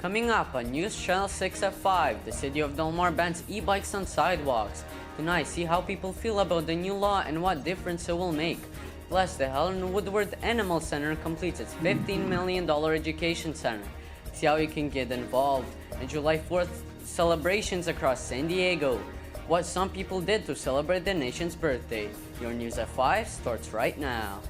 Coming up on News Channel 6 at 5, the city of Del Mar bans e-bikes on sidewalks. Tonight, see how people feel about the new law and what difference it will make. Plus, the Helen Woodward Animal Center completes its $15 million education center. See how you can get involved. And July 4th celebrations across San Diego. What some people did to celebrate the nation's birthday. Your News at 5 starts right now.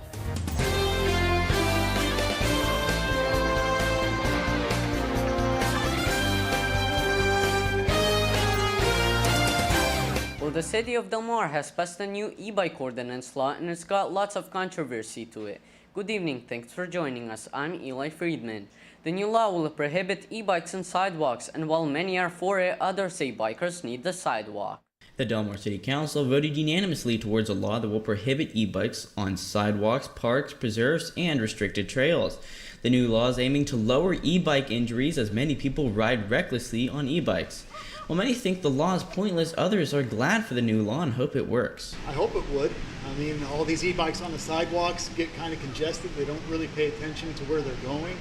Well, the city of Del Mar has passed a new e-bike ordinance law and it's got lots of controversy to it. Good evening, thanks for joining us. I'm Eli Friedman. The new law will prohibit e-bikes on sidewalks, and while many are for it, others say bikers need the sidewalk. The Del Mar City Council voted unanimously towards a law that will prohibit e-bikes on sidewalks, parks, preserves, and restricted trails. The new law is aiming to lower e-bike injuries as many people ride recklessly on e-bikes. While many think the law is pointless, others are glad for the new law and hope it works. I hope it would. I mean, all these e-bikes on the sidewalks get kind of congested. They don't really pay attention to where they're going.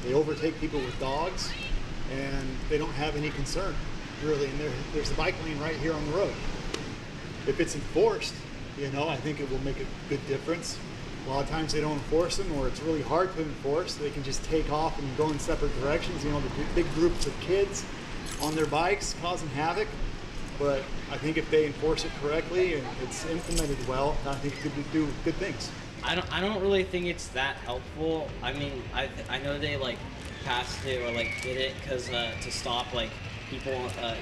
They overtake people with dogs, and they don't have any concern, really. And there's a bike lane right here on the road. If it's enforced, I think it will make a good difference. A lot of times they don't enforce them, or it's really hard to enforce. They can just take off and go in separate directions. The big groups of kids on their bikes causing havoc. But I think if they enforce it correctly and it's implemented well, I think it could do good things. I don't really think it's that helpful. I mean, I know they passed it or did it because to stop people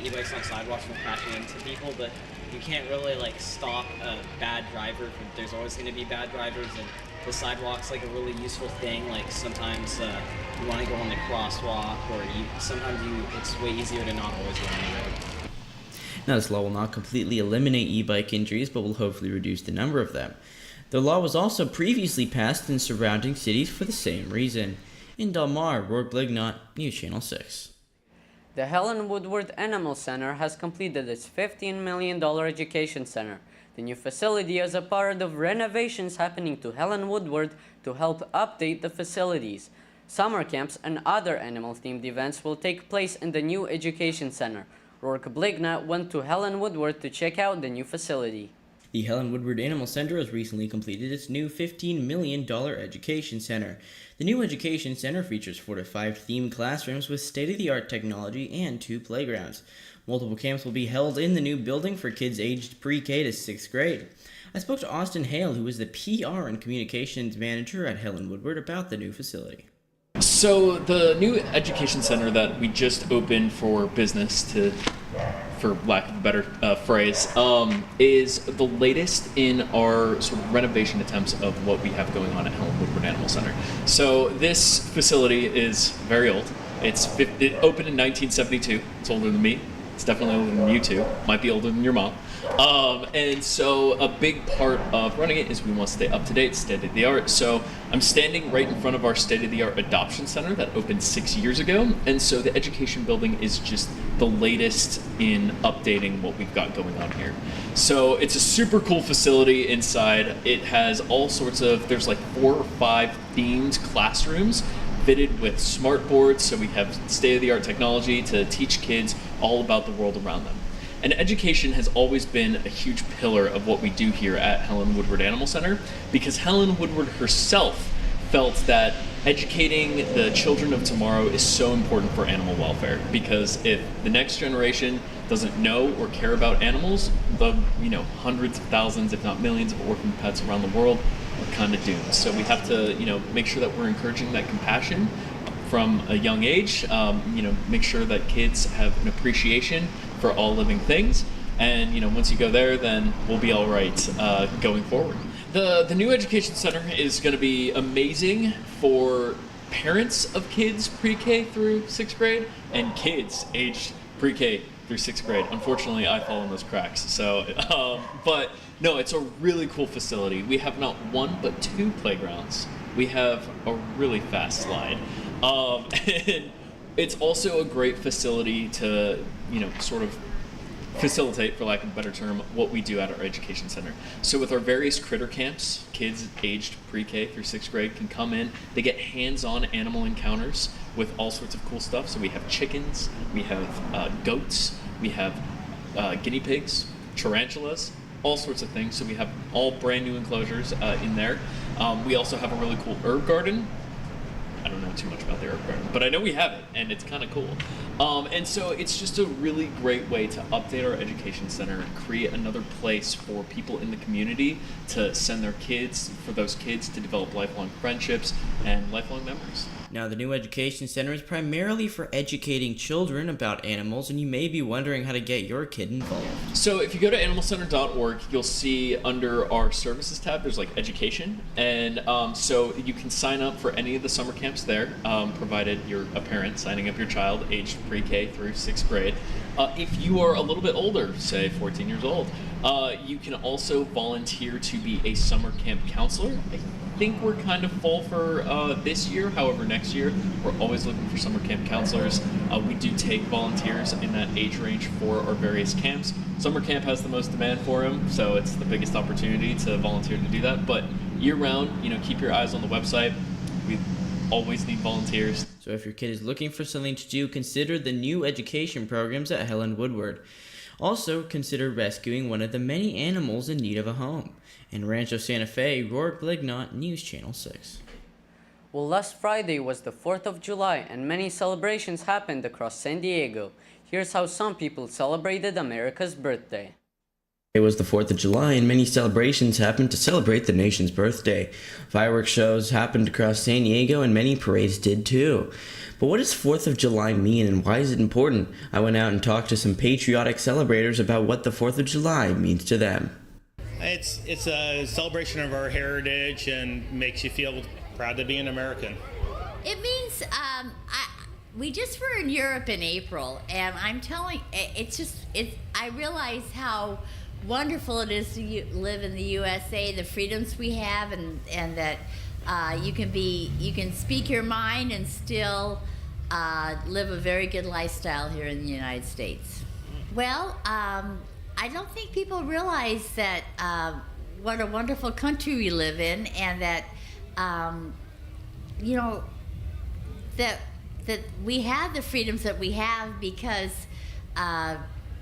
e-bikes on sidewalks from crashing into people, but you can't really stop a bad driver. There's always going to be bad drivers, and the sidewalk's a really useful thing. Sometimes you want to go on the crosswalk, or it's way easier to not always go on the road. Now, this law will not completely eliminate e-bike injuries, but will hopefully reduce the number of them. The law was also previously passed in surrounding cities for the same reason. In Del Mar, Rourke Blignot, News Channel 6. The Helen Woodward Animal Center has completed its $15 million education center. The new facility is a part of renovations happening to Helen Woodward to help update the facilities. Summer camps and other animal-themed events will take place in the new education center. Rourke Blignot went to Helen Woodward to check out the new facility. The Helen Woodward Animal Center has recently completed its new $15 million education center. The new education center features 4 to 5 themed classrooms with state-of-the-art technology and 2 playgrounds. Multiple camps will be held in the new building for kids aged pre-K to 6th grade. I spoke to Austin Hale, who is the PR and communications manager at Helen Woodward, about the new facility. So the new education center that we just opened for business, for lack of a better phrase, is the latest in our sort of renovation attempts of what we have going on at Helen Woodward Animal Center. So this facility is very old. It opened in 1972. It's older than me. It's definitely older than you two. Might be older than your mom. And so a big part of running it is we want to stay up to date, state of the art. So I'm standing right in front of our state of the art adoption center that opened 6 years ago. And so the education building is just the latest in updating what we've got going on here. So it's a super cool facility inside. It has all sorts of, there's 4 or 5 themed classrooms fitted with smart boards. So we have state of the art technology to teach kids all about the world around them. And education has always been a huge pillar of what we do here at Helen Woodward Animal Center, because Helen Woodward herself felt that educating the children of tomorrow is so important for animal welfare, because if the next generation doesn't know or care about animals, the hundreds of thousands, if not millions, of orphan pets around the world are kind of doomed. So we have to make sure that we're encouraging that compassion from a young age, make sure that kids have an appreciation for all living things, and once you go there, then we'll be all right going forward. The new education center is going to be amazing for parents of kids pre-K through 6th grade and kids aged pre-K through 6th grade. Unfortunately, I fall in those cracks. So, but no, it's a really cool facility. We have not 1 but 2 playgrounds. We have a really fast slide. And it's also a great facility to, sort of facilitate, for lack of a better term, what we do at our education center. So with our various critter camps, kids aged pre-K through 6th grade can come in. They get hands-on animal encounters with all sorts of cool stuff. So we have chickens, we have goats, we have guinea pigs, tarantulas, all sorts of things. So we have all brand new enclosures in there. We also have a really cool herb garden. I don't know too much about the herb garden, but I know we have it, and it's kind of cool. And so it's just a really great way to update our education center and create another place for people in the community to send their kids, for those kids to develop lifelong friendships and lifelong memories. Now, the new education center is primarily for educating children about animals, and you may be wondering how to get your kid involved. So if you go to animalcenter.org, you'll see under our services tab, there's like education. And so you can sign up for any of the summer camps there, provided you're a parent signing up your child aged pre-K through 6th grade. If you are a little bit older, say 14 years old, you can also volunteer to be a summer camp counselor. I think we're kind of full for this year. However, next year, we're always looking for summer camp counselors. We do take volunteers in that age range for our various camps. Summer camp has the most demand for them, so it's the biggest opportunity to volunteer to do that. But year-round, keep your eyes on the website. We always need volunteers. So if your kid is looking for something to do, consider the new education programs at Helen Woodward. Also, consider rescuing one of the many animals in need of a home. In Rancho Santa Fe, Rourke Blignot, News Channel 6. Well, last Friday was the 4th of July, and many celebrations happened across San Diego. Here's how some people celebrated America's birthday. It was the 4th of July, and many celebrations happened to celebrate the nation's birthday. Fireworks shows happened across San Diego, and many parades did too. But what does 4th of July mean, and why is it important? I went out and talked to some patriotic celebrators about what the 4th of July means to them. It's a celebration of our heritage and makes you feel proud to be an American. It means we just were in Europe in April, and I'm telling I realize how wonderful it is to live in the USA, the freedoms we have, and that you can speak your mind and still live a very good lifestyle here in the United States. Well, I don't think people realize that what a wonderful country we live in, and that that we have the freedoms that we have because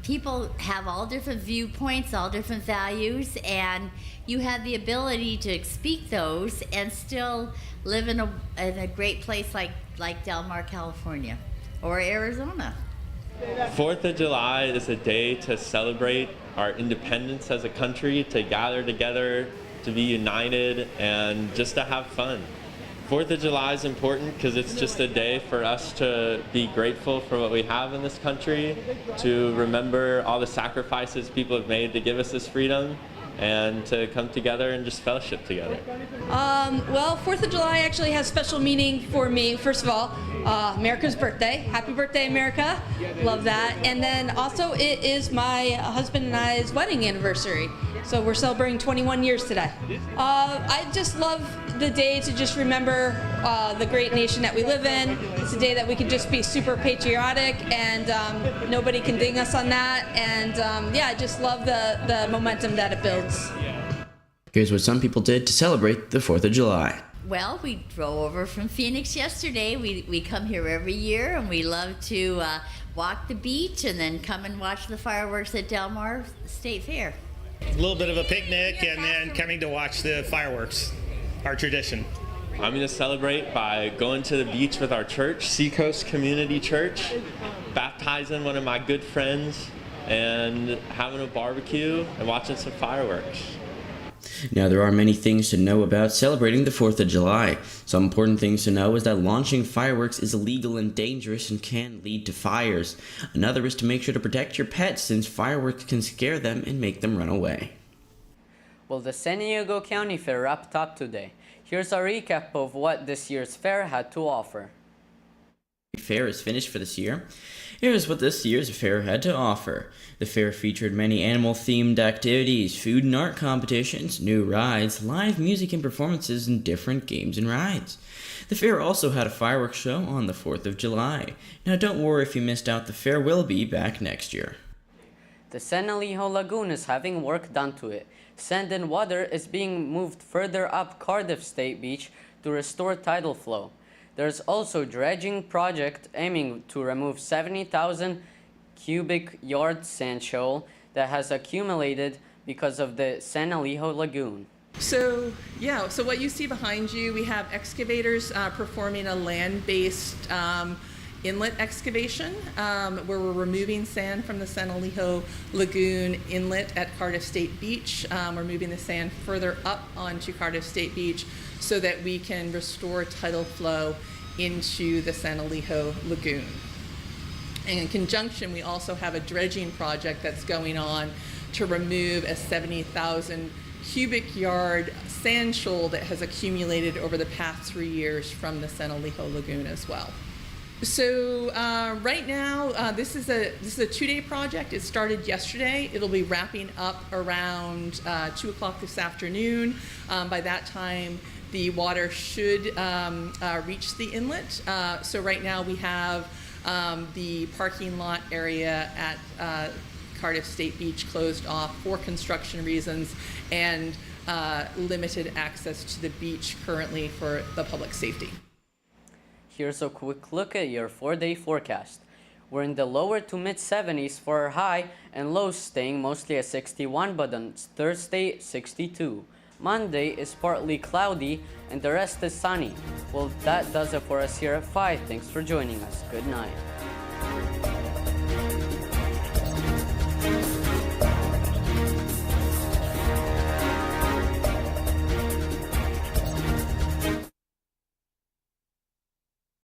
people have all different viewpoints, all different values, and you have the ability to speak those and still live in a great place like Del Mar, California, or Arizona. 4th of July is a day to celebrate our independence as a country, to gather together, to be united, and just to have fun. 4th of July is important because it's just a day for us to be grateful for what we have in this country, to remember all the sacrifices people have made to give us this freedom, and to come together and just fellowship together. Well, 4th of July actually has special meaning for me. First of all, America's birthday. Happy birthday, America. Love that. And then also it is my husband and I's wedding anniversary. So we're celebrating 21 years today. I just love the day to just remember the great nation that we live in. It's a day that we can just be super patriotic, and nobody can ding us on that. And I just love the momentum that it builds. Here's what some people did to celebrate the 4th of July. Well, we drove over from Phoenix yesterday. We come here every year, and we love to walk the beach and then come and watch the fireworks at Del Mar State Fair. A little bit of a picnic and then coming to watch the fireworks, our tradition. I'm going to celebrate by going to the beach with our church, Seacoast Community Church, baptizing one of my good friends, and having a barbecue and watching some fireworks. Now, there are many things to know about celebrating the 4th of July. Some important things to know is that launching fireworks is illegal and dangerous and can lead to fires. Another is to make sure to protect your pets, since fireworks can scare them and make them run away. Well, the San Diego County Fair wrapped up today. Here's a recap of what this year's fair had to offer. The fair is finished for this year. Here's what this year's fair had to offer. The fair featured many animal-themed activities, food and art competitions, new rides, live music and performances, and different games and rides. The fair also had a fireworks show on the 4th of July. Now, don't worry if you missed out, the fair will be back next year. The San Elijo Lagoon is having work done to it. Sand and water is being moved further up Cardiff State Beach to restore tidal flow. There's also dredging project aiming to remove 70,000 cubic yard sand shoal that has accumulated because of the San Elijo Lagoon. So what you see behind you, we have excavators performing a land-based inlet excavation where we're removing sand from the San Elijo Lagoon inlet at Cardiff State Beach. We're moving the sand further up onto Cardiff State Beach so that we can restore tidal flow into the San Elijo Lagoon. And in conjunction, we also have a dredging project that's going on to remove a 70,000 cubic yard sand shoal that has accumulated over the past 3 years from the San Elijo Lagoon as well. So right now, this is a 2-day project. It started yesterday. It'll be wrapping up around 2 o'clock this afternoon. By that time, the water should reach the inlet. So right now we have the parking lot area at Cardiff State Beach closed off for construction reasons and limited access to the beach currently for the public safety. Here's a quick look at your 4-day forecast. We're in the lower to mid 70s for our high and lows staying mostly at 61, but on Thursday 62. Monday is partly cloudy and the rest is sunny. Well, that does it for us here at 5. Thanks for joining us. Good night.